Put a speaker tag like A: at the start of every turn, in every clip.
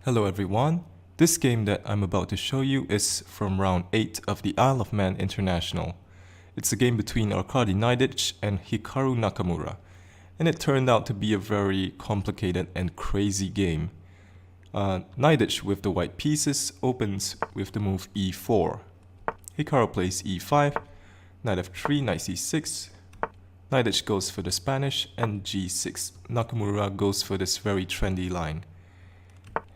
A: Hello everyone, this game that I'm about to show you is from round 8 of the Isle of Man International. It's a game between Arkadij Naiditsch and Hikaru Nakamura, and it turned out to be a very complicated and crazy game. Naiditsch with the white pieces opens with the move e4. Hikaru plays e5, knight f3, knight c6. Naiditsch goes for the Spanish and g6. Nakamura goes for this very trendy line.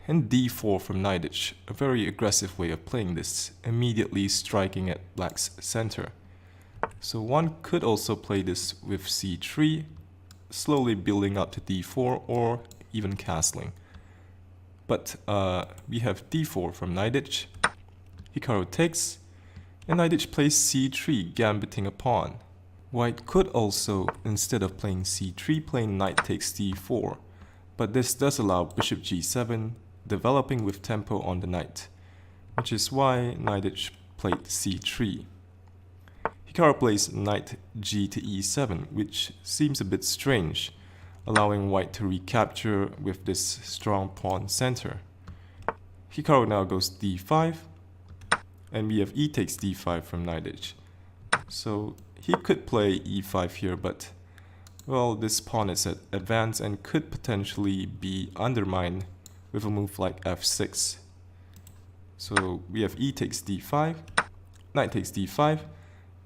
A: And d4 from Naiditsch, a very aggressive way of playing this, immediately striking at black's center. So one could also play this with c3, slowly building up to d4 or even castling. But we have d4 from Naiditsch, Hikaru takes, and Naiditsch plays c3, gambiting a pawn. White could also, instead of playing c3, play knight takes d4, but this does allow bishop g7, developing with tempo on the knight, which is why Naiditsch played c3. Hikaru plays knight g to e7, which seems a bit strange, allowing white to recapture with this strong pawn center. Hikaru now goes d5, and we have e takes d5 from Naiditsch. So he could play e5 here, but well, this pawn is at advance and could potentially be undermined with a move like f6. So we have e takes d5, knight takes d5,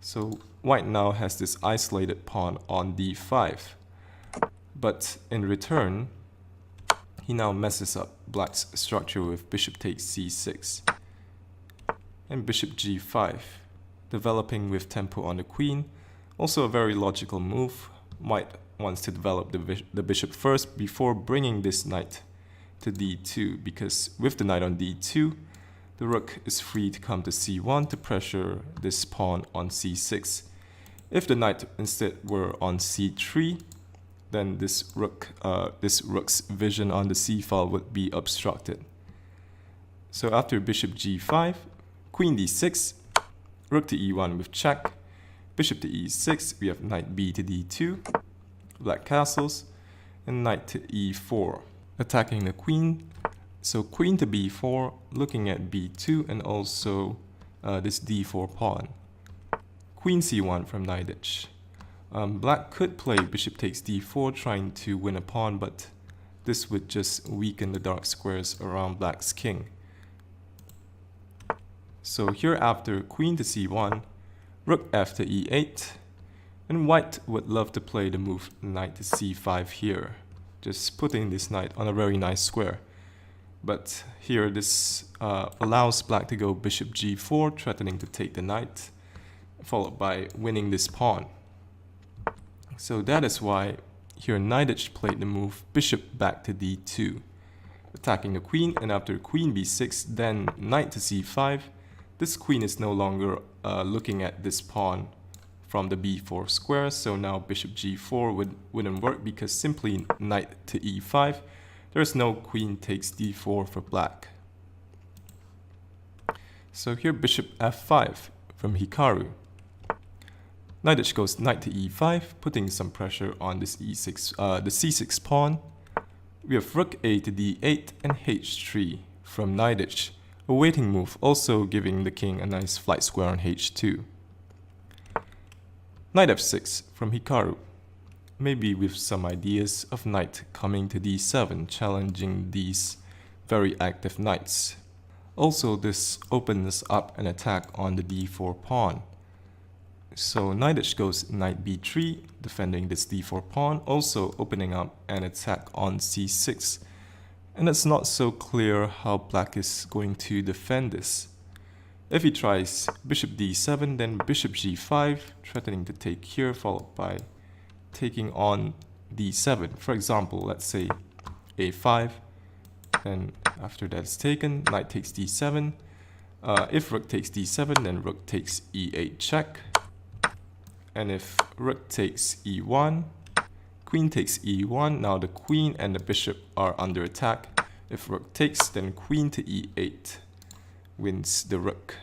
A: so white now has this isolated pawn on d5. But in return, he now messes up black's structure with bishop takes c6 and bishop g5, developing with tempo on the queen. Also a very logical move. White wants to develop the bishop first before bringing this knight to d2, because with the knight on d2, the rook is free to come to c1 to pressure this pawn on c6. If the knight instead were on c3, then this rook's vision on the c file would be obstructed. So after bishop g5, queen d6, rook to e1 with check, bishop to e6, we have knight b to d2, black castles, and knight to e4, attacking the queen. So queen to b4, looking at b2 and also this d4 pawn. Queen c1 from Naiditsch. Black could play bishop takes d4, trying to win a pawn, but this would just weaken the dark squares around black's king. So here after queen to c1, rook f to e8, and white would love to play the move knight to c5 here, just putting this knight on a very nice square. But here this allows black to go bishop g4, threatening to take the knight, followed by winning this pawn. So that is why here Naiditsch played the move bishop back to d2, attacking the queen, and after queen b6, then knight to c5. This queen is no longer looking at this pawn from the b4 square, so now bishop g4 wouldn't work, because simply knight to e5, there's no queen takes d4 for black. So here bishop f5 from Hikaru. Naiditsch goes knight to e5, putting some pressure on this the c6 pawn. We have rook a to d8 and h3 from Naiditsch, a waiting move, also giving the king a nice flight square on h2. Knight f6 from Hikaru, maybe with some ideas of knight coming to d7, challenging these very active knights. Also, this opens up an attack on the d4 pawn. So Naiditsch goes knight b3, defending this d4 pawn, also opening up an attack on c6. And it's not so clear how black is going to defend this. If he tries bishop d7, then bishop g5, threatening to take here, followed by taking on d7. For example, let's say a5, then after that's taken, knight takes d7. If rook takes d7, then rook takes e8 check. And if rook takes e1, queen takes e1, now the queen and the bishop are under attack. If rook takes, then queen to e8 wins the rook,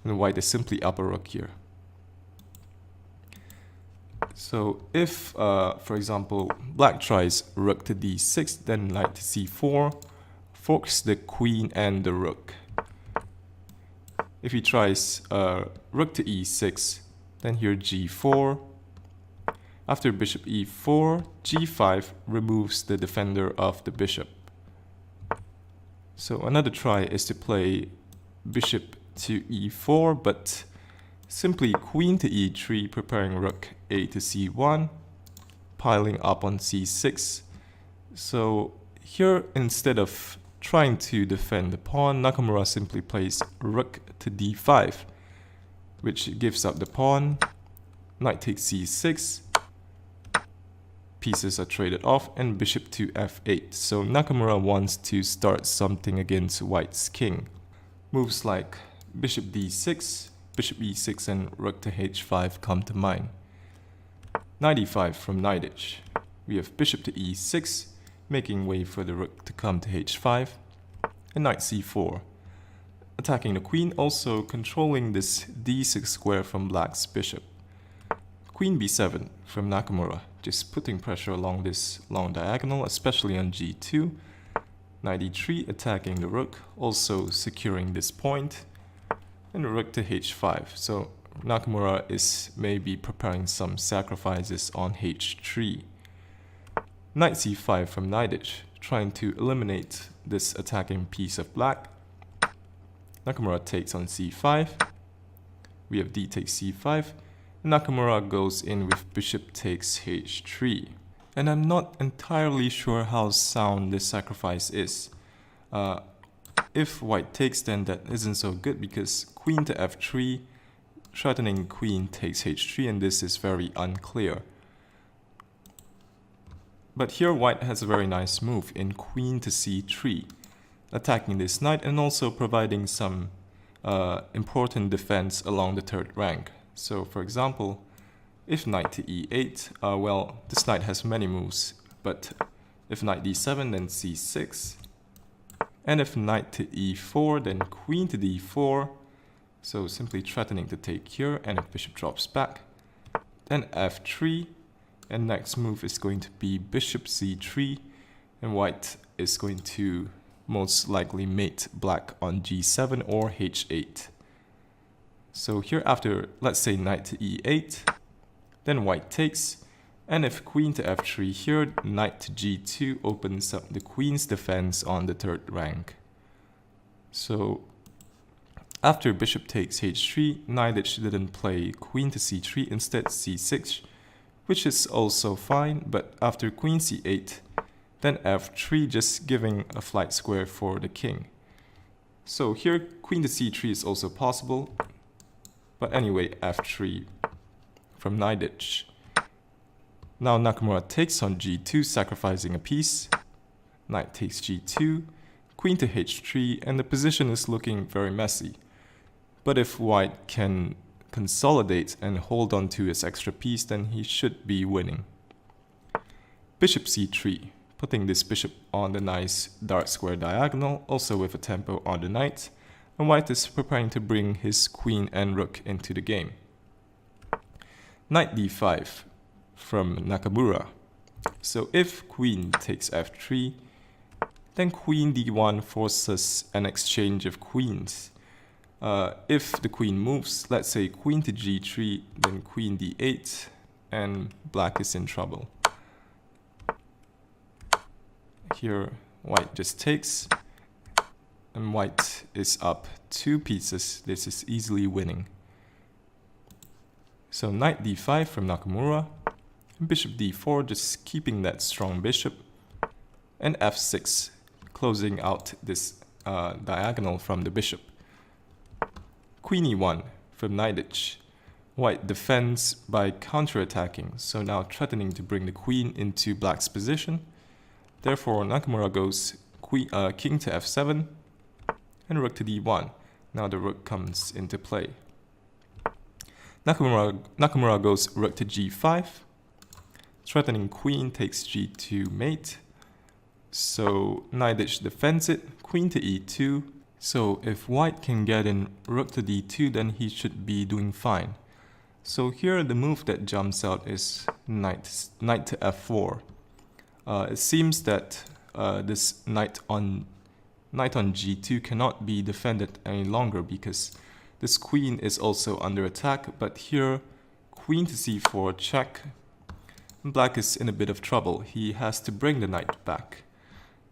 A: and white is simply up a rook here. So if, for example, black tries rook to d6, then knight to c4, forks the queen and the rook. If he tries rook to e6, then here g4. After bishop e4, g5 removes the defender of the bishop. So another try is to play bishop to e4, but simply queen to e3, preparing rook a to c1, piling up on c6. So here, instead of trying to defend the pawn, Nakamura simply plays rook to d5, which gives up the pawn. Knight takes c6, pieces are traded off, and bishop to f8. So Nakamura wants to start something against white's king. Moves like bishop d6, bishop e6, and rook to h5 come to mind. Knight e5 from Naiditsch. We have bishop to e6, making way for the rook to come to h5, and knight c4. Attacking the queen, also controlling this d6 square from black's bishop. Queen b7 from Nakamura, just putting pressure along this long diagonal, especially on g2. Knight e3, attacking the rook, also securing this point, and rook to h5. So Nakamura is maybe preparing some sacrifices on h3. Knight c5 from Naiditsch, trying to eliminate this attacking piece of black. Nakamura takes on c5. We have d takes c5. Nakamura goes in with bishop takes h3. And I'm not entirely sure how sound this sacrifice is. If white takes, then that isn't so good, because queen to f3, threatening queen takes h3, and this is very unclear. But here white has a very nice move in queen to c3, attacking this knight and also providing some important defense along the third rank. So for example, if knight to e8, well, this knight has many moves, but if knight d7, then c6. And if knight to e4, then queen to d4. So simply threatening to take here, and if bishop drops back, then f3. And next move is going to be bishop c3, and white is going to most likely mate black on g7 or h8. So here after, let's say knight to e8, then white takes, and if queen to f3 here, knight to g2 opens up the queen's defense on the third rank. So after bishop takes h3, Naiditsch didn't play queen to c3, instead c6, which is also fine, but after queen c8, then f3, just giving a flight square for the king. So here queen to c3 is also possible, but anyway, f3 from Naiditsch. Now Nakamura takes on g2, sacrificing a piece. Knight takes g2, queen to h3, and the position is looking very messy. But if white can consolidate and hold on to his extra piece, then he should be winning. Bishop c3, putting this bishop on the nice dark square diagonal, also with a tempo on the knight, and white is preparing to bring his queen and rook into the game. Knight d5 from Nakamura. So if queen takes f3, then queen d1 forces an exchange of queens. If the queen moves, let's say queen to g3, then queen d8, and black is in trouble. Here white just takes, and white is up 2 pieces. This is easily winning. So knight d5 from Nakamura, bishop d4, just keeping that strong bishop, and f6, closing out this diagonal from the bishop. Queen e1 from Naiditsch. White defends by counterattacking, so now threatening to bring the queen into black's position. Therefore, Nakamura goes king to f7 and rook to d1. Now the rook comes into play. Nakamura goes rook to g5, threatening queen takes g2 mate. So Naiditsch defends it, queen to e2. So if white can get in rook to d2, then he should be doing fine. So here the move that jumps out is knight to f4. It seems that this knight on knight on g2 cannot be defended any longer because this queen is also under attack, but here queen to c4 check. Black is in a bit of trouble. He has to bring the knight back.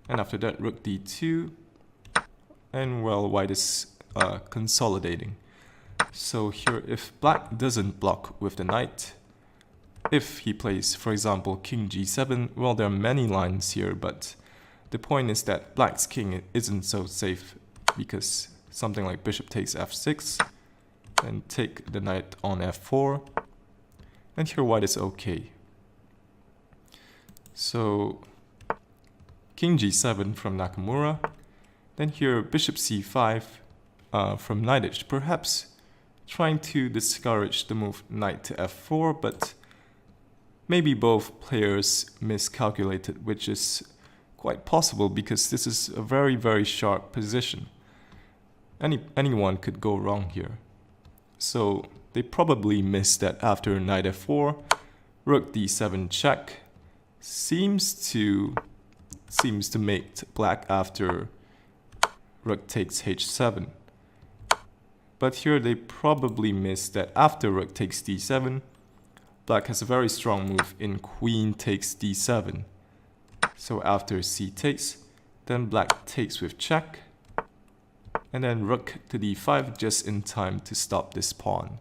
A: And after that, rook d2. And well, white is consolidating. So here, if black doesn't block with the knight, if he plays, for example, king g7, well, there are many lines here, but the point is that black's king isn't so safe because something like bishop takes f6, and take the knight on f4, and here white is okay. So king g7 from Nakamura, then here bishop c5 from Naiditsch, perhaps trying to discourage the move knight to f4, but maybe both players miscalculated, which is quite possible because this is a very, very sharp position. Anyone could go wrong here. So they probably missed that after knight f4, rook d7 check seems to mate black after rook takes h7. But here they probably missed that after rook takes d7, black has a very strong move in queen takes d7. So after c takes, then black takes with check, and then rook to d5 just in time to stop this pawn.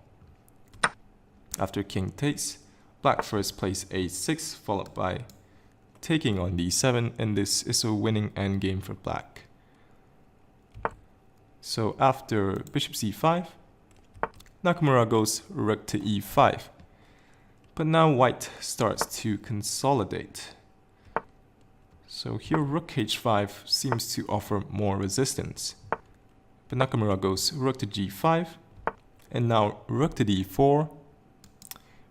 A: After king takes, black first plays a6 followed by taking on d7, and this is a winning endgame for black. So after bishop c5, Nakamura goes rook to e5. But now white starts to consolidate. So here rook h5 seems to offer more resistance. But Nakamura goes rook to g5, and now rook to d4,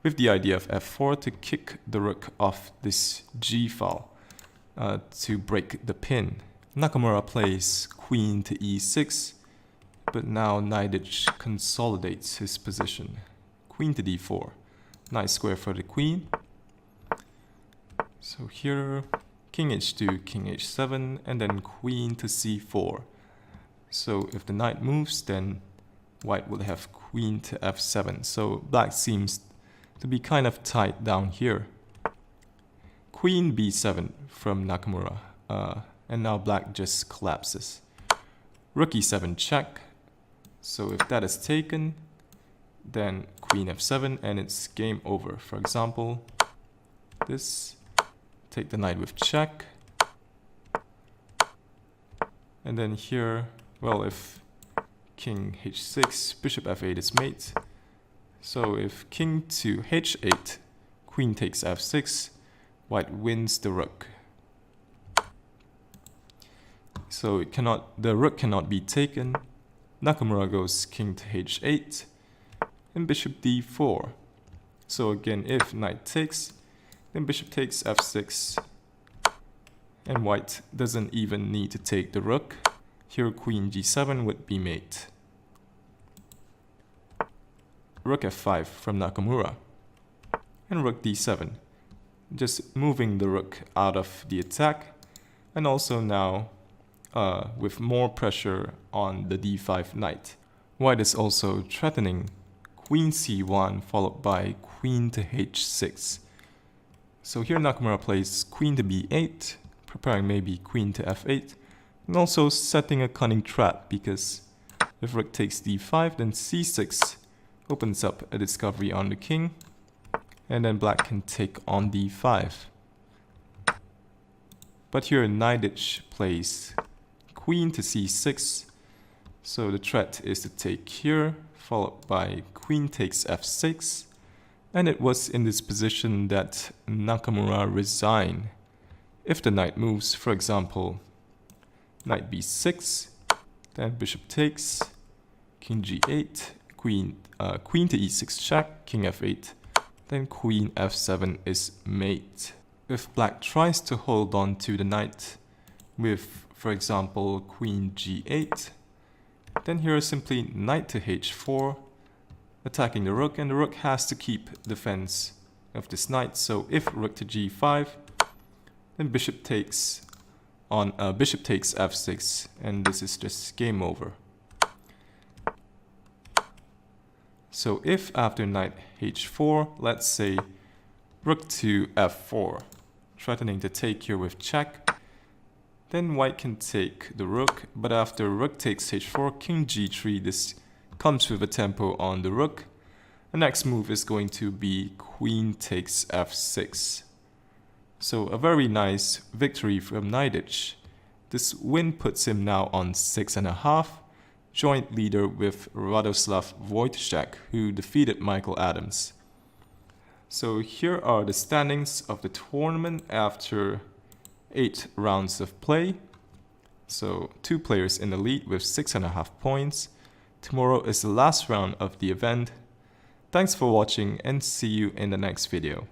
A: with the idea of f4 to kick the rook off this g file to break the pin. Nakamura plays queen to e6, but now Naiditsch consolidates his position. Queen to d4. Nice square for the queen. So here, king h2, king h7, and then queen to c4. So if the knight moves, then white will have queen to f7. So black seems to be kind of tight down here. Queen b7 from Nakamura. And now black just collapses. Rook e7 check. So if that is taken, then queen f7 and it's game over. For example, this, take the knight with check. And then here, well, if king h6, bishop f8 is mate. So if king to h8, queen takes f6, white wins the rook. So the rook cannot be taken. Nakamura goes king to h8 and bishop d4. So again, if knight takes, then bishop takes f6, and white doesn't even need to take the rook. Here queen g7 would be mate. Rook f5 from Nakamura, and rook d7, just moving the rook out of the attack, and also now with more pressure on the d5 knight. White is also threatening queen c1 followed by queen to h6. So here Nakamura plays queen to b8, preparing maybe queen to f8, and also setting a cunning trap because if rook takes d5, then c6 opens up a discovery on the king, and then black can take on d5. But here Naiditsch plays queen to c6, so the threat is to take here, followed by queen takes f6, and it was in this position that Nakamura resigned. If the knight moves, for example, knight b6, then bishop takes, king g8, queen to e6 check, king f8, then queen f7 is mate. If black tries to hold on to the knight with, for example, queen g8, then here is simply knight to h4, attacking the rook, and the rook has to keep defense of this knight. So if rook to g5, then bishop takes, on bishop takes f6, and this is just game over. So if after knight h4, let's say rook to f4, threatening to take here with check, then white can take the rook, but after rook takes h4, king g3, this comes with a tempo on the rook. The next move is going to be queen takes f6. So a very nice victory from Naiditsch. This win puts him now on 6.5, joint leader with Radoslav Wojtaszek, who defeated Michael Adams. So here are the standings of the tournament after 8 rounds of play. So 2 players in the lead with 6.5 points. Tomorrow is the last round of the event. Thanks for watching and see you in the next video.